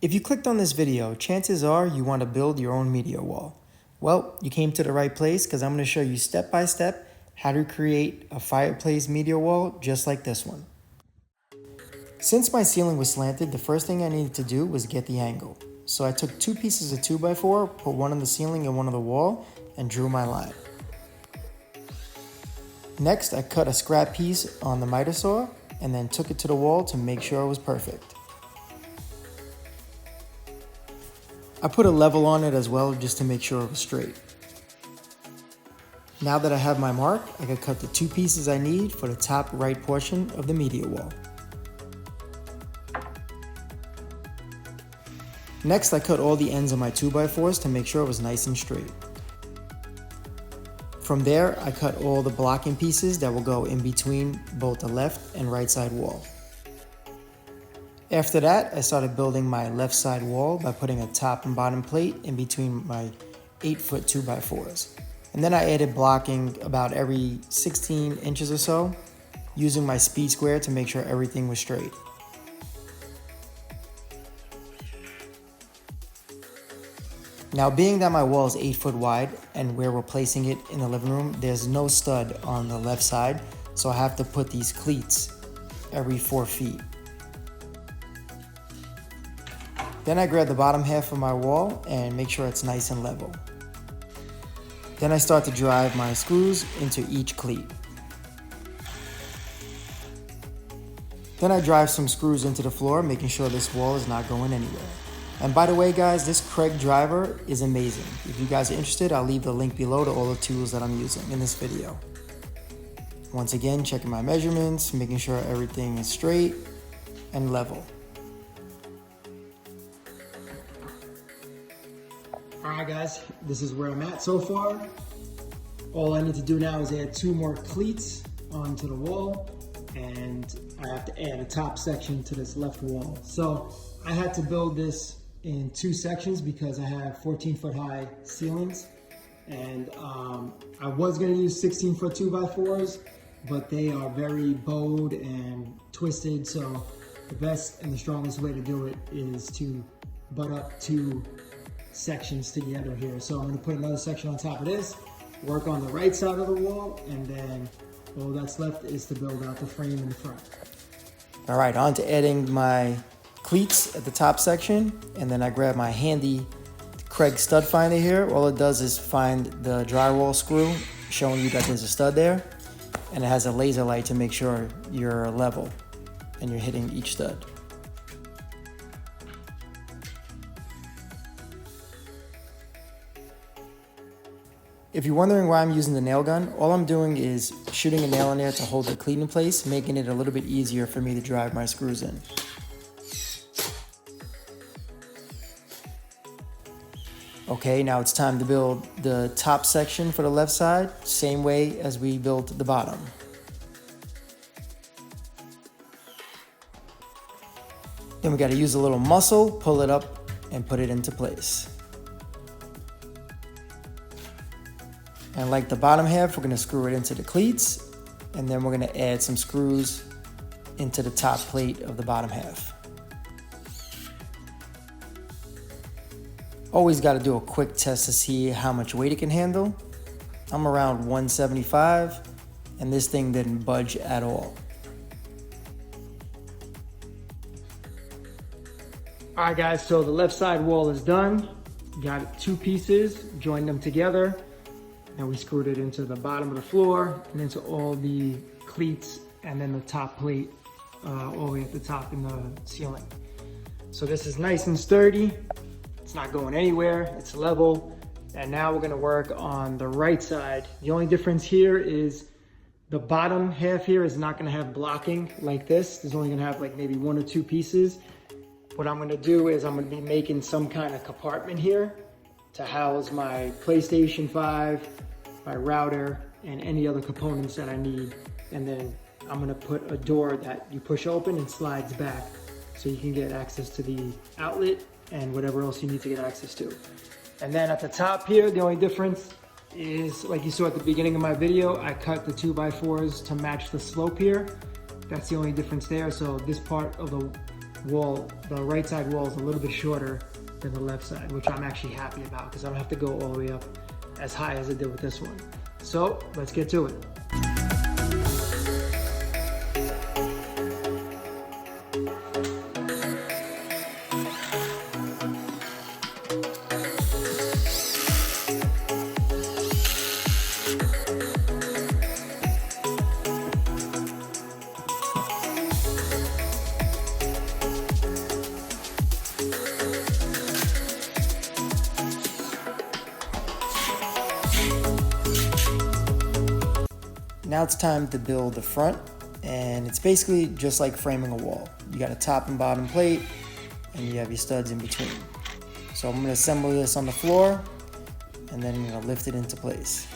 If you clicked on this video, chances are you want to build your own media wall. Well, you came to the right place because I'm going to show you step by step how to create a fireplace media wall just like this one. Since my ceiling was slanted, the first thing I needed to do was get the angle. So I took two pieces of 2x4, put one on the ceiling and one on the wall, and drew my line. Next, I cut a scrap piece on the miter saw and then took it to the wall to make sure it was perfect. I put a level on it as well just to make sure it was straight. Now that I have my mark, I can cut the two pieces I need for the top right portion of the media wall. Next, I cut all the ends of my 2x4s to make sure it was nice and straight. From there, I cut all the blocking pieces that will go in between both the left and right side wall. After that, I started building my left side wall by putting a top and bottom plate in between my 8-foot 2x4s. And then I added blocking about every 16 inches or so, using my speed square to make sure everything was straight. Now, being that my wall is 8 foot wide and where we're placing it in the living room, there's no stud on the left side, so I have to put these cleats every 4 feet. Then I grab the bottom half of my wall and make sure it's nice and level. Then I start to drive my screws into each cleat. Then I drive some screws into the floor, making sure this wall is not going anywhere. And by the way, guys, this Craig driver is amazing. If you guys are interested, I'll leave the link below to all the tools that I'm using in this video. Once again, checking my measurements, making sure everything is straight and level. Alright guys, this is where I'm at so far. All I need to do now is add 2 more cleats onto the wall, and I have to add a top section to this left wall. So I had to build this in 2 sections because I have 14-foot high ceilings, and I was going to use 16-foot 2x4s, but they are very bowed and twisted, so the best and the strongest way to do it is to butt up 2 sections together here. So I'm going to put another section on top of this, work on the right side of the wall, and then all that's left is to build out the frame in the front. All right, on to adding my cleats at the top section, and then I grab my handy Craig stud finder here. All it does is find the drywall screw, showing you that there's a stud there, and it has a laser light to make sure you're level and you're hitting each stud. If you're wondering why I'm using the nail gun, all I'm doing is shooting a nail in there to hold the cleat in place, making it a little bit easier for me to drive my screws in. Okay, now it's time to build the top section for the left side, same way as we built the bottom. Then we got to use a little muscle, pull it up, and put it into place. And like the bottom half, we're going to screw it into the cleats, and then we're going to add some screws into the top plate of the bottom half. Always got to do a quick test to see how much weight it can handle. I'm around 175, and this thing didn't budge at all. All right guys, so the left side wall is done. Got 2 pieces, joined them together, and we screwed it into the bottom of the floor and into all the cleats, and then the top plate all the way at the top in the ceiling. So this is nice and sturdy. It's not going anywhere, it's level. And now we're gonna work on the right side. The only difference here is the bottom half here is not gonna have blocking like this. It's only gonna have like maybe 1 or 2 pieces. What I'm gonna do is I'm gonna be making some kind of compartment here to house my PlayStation 5, my router, and any other components that I need. And then I'm gonna put a door that you push open and slides back so you can get access to the outlet and whatever else you need to get access to. And then at the top here, the only difference is, like you saw at the beginning of my video, I cut the 2x4s to match the slope here. That's the only difference there. So this part of the wall, the right side wall is a little bit shorter than the left side, which I'm actually happy about because I don't have to go all the way up as high as I did with this one. So let's get to it. Now it's time to build the front, and it's basically just like framing a wall. You got a top and bottom plate, and you have your studs in between. So I'm going to assemble this on the floor, and then I'm going to lift it into place.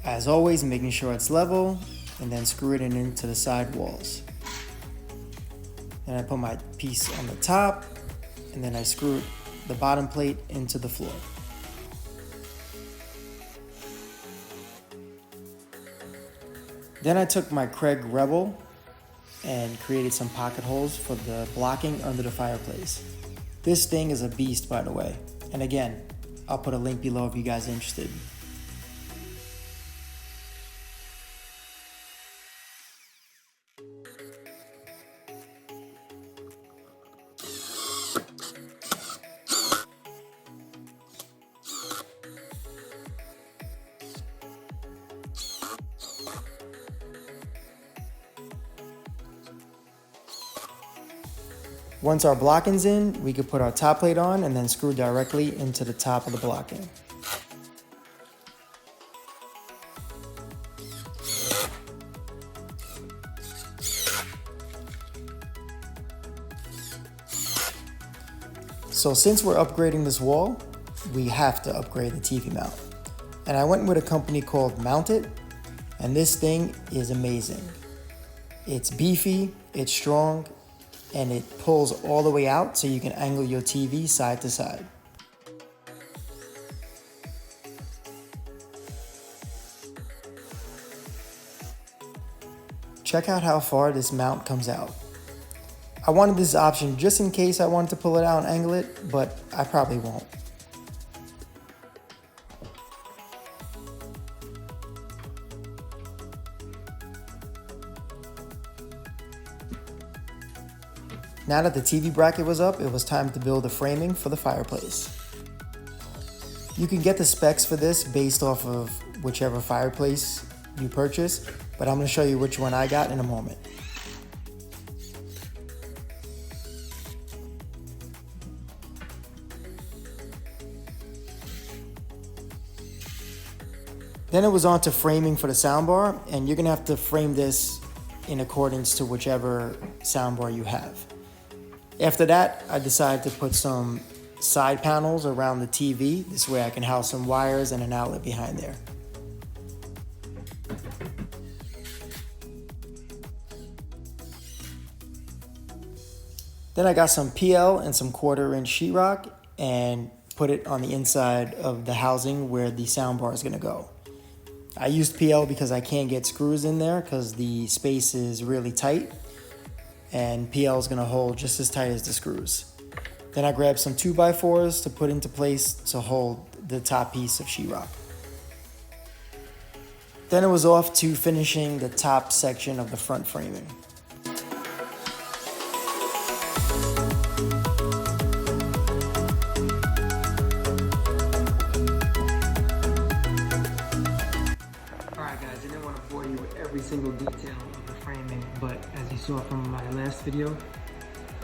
As always, making sure it's level, and then screw it into the side walls. Then I put my piece on the top, and then I screw the bottom plate into the floor. Then I took my Craig Rebel and created some pocket holes for the blocking under the fireplace. This thing is a beast, by the way. And again, I'll put a link below if you guys are interested. Once our blocking's in, we could put our top plate on and then screw directly into the top of the blocking. So since we're upgrading this wall, we have to upgrade the TV mount. And I went with a company called Mount It, and this thing is amazing. It's beefy, it's strong, and it pulls all the way out so you can angle your TV side to side. Check out how far this mount comes out. I wanted this option just in case I wanted to pull it out and angle it, but I probably won't. Now that the TV bracket was up, it was time to build the framing for the fireplace. You can get the specs for this based off of whichever fireplace you purchase, but I'm going to show you which one I got in a moment. Then it was on to framing for the soundbar, and you're going to have to frame this in accordance to whichever soundbar you have. After that, I decided to put some side panels around the TV. This way I can house some wires and an outlet behind there. Then I got some PL and some 1/4-inch sheetrock and put it on the inside of the housing where the soundbar is going to go. I used PL because I can't get screws in there because the space is really tight, and PL is going to hold just as tight as the screws. Then I grabbed some 2x4s to put into place to hold the top piece of sheetrock. Then it was off to finishing the top section of the front framing. Alright guys, I didn't want to bore you with every single detail of the framing, but as you saw from my last video,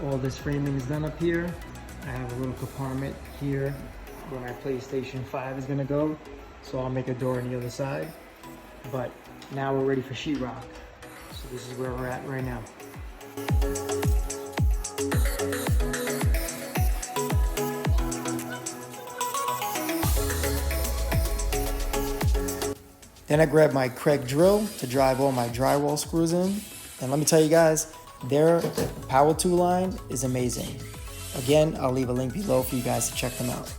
all this framing is done up here. I have a little compartment here where my PlayStation 5 is going to go, so I'll make a door on the other side. But now we're ready for sheetrock, so this is where we're at right now. Then I grabbed my Craig drill to drive all my drywall screws in. And let me tell you guys, their power tool line is amazing. Again, I'll leave a link below for you guys to check them out.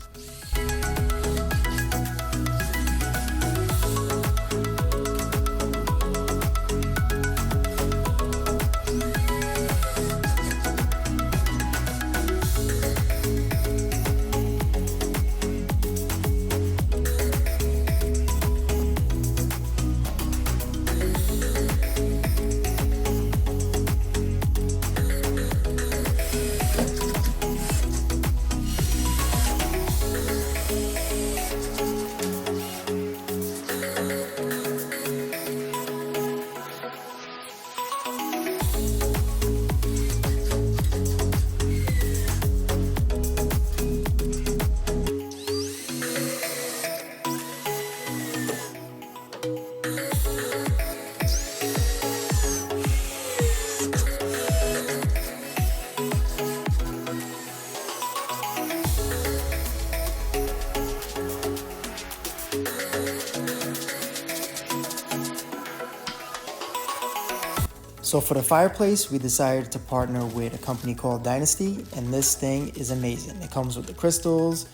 So for the fireplace, we decided to partner with a company called Dynasty, and this thing is amazing. It comes with the crystals,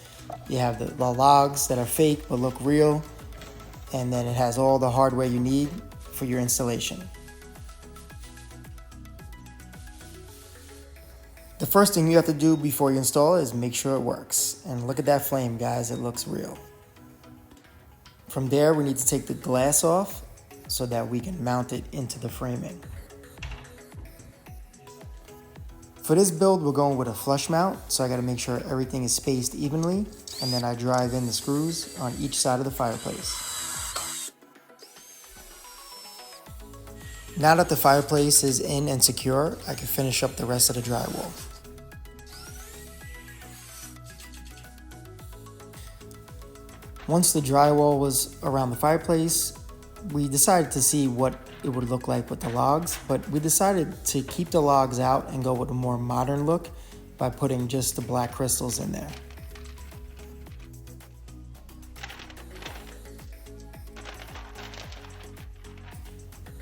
you have the logs that are fake but look real, and then it has all the hardware you need for your installation. The first thing you have to do before you install it is make sure it works. And look at that flame, guys, it looks real. From there, we need to take the glass off so that we can mount it into the framing. For this build, we're going with a flush mount, so I gotta make sure everything is spaced evenly, and then I drive in the screws on each side of the fireplace. Now that the fireplace is in and secure, I can finish up the rest of the drywall. Once the drywall was around the fireplace, we decided to see what it would look like with the logs, but we decided to keep the logs out and go with a more modern look by putting just the black crystals in there.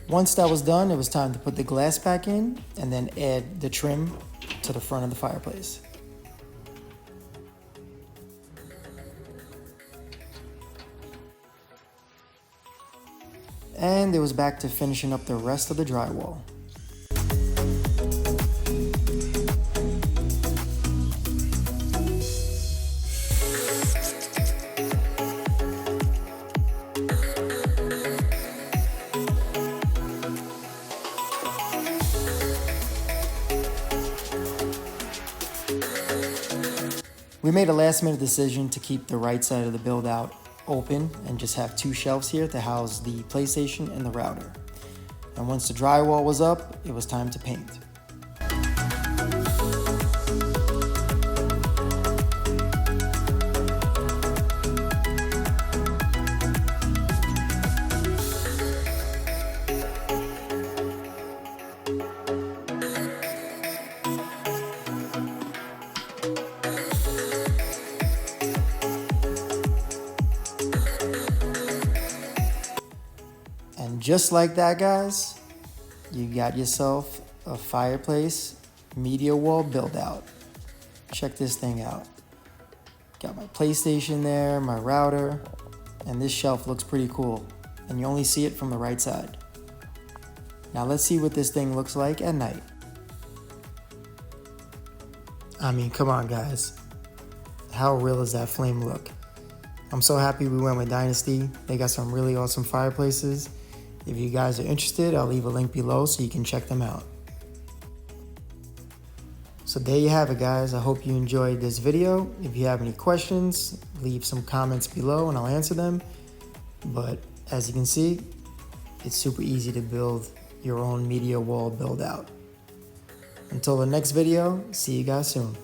Once that was done, it was time to put the glass back in and then add the trim to the front of the fireplace. And it was back to finishing up the rest of the drywall. We made a last minute decision to keep the right side of the build out open and just have two shelves here to house the PlayStation and the router. And once the drywall was up, it was time to paint. And just like that, guys, you got yourself a fireplace media wall build out. Check this thing out. Got my PlayStation there, my router, and this shelf looks pretty cool. And you only see it from the right side. Now let's see what this thing looks like at night. I mean, come on, guys. How real does that flame look? I'm so happy we went with Dynasty. They got some really awesome fireplaces. If you guys are interested, I'll leave a link below so you can check them out. So there you have it, guys. I hope you enjoyed this video. If you have any questions, leave some comments below and I'll answer them. But as you can see, it's super easy to build your own media wall build out. Until the next video, see you guys soon.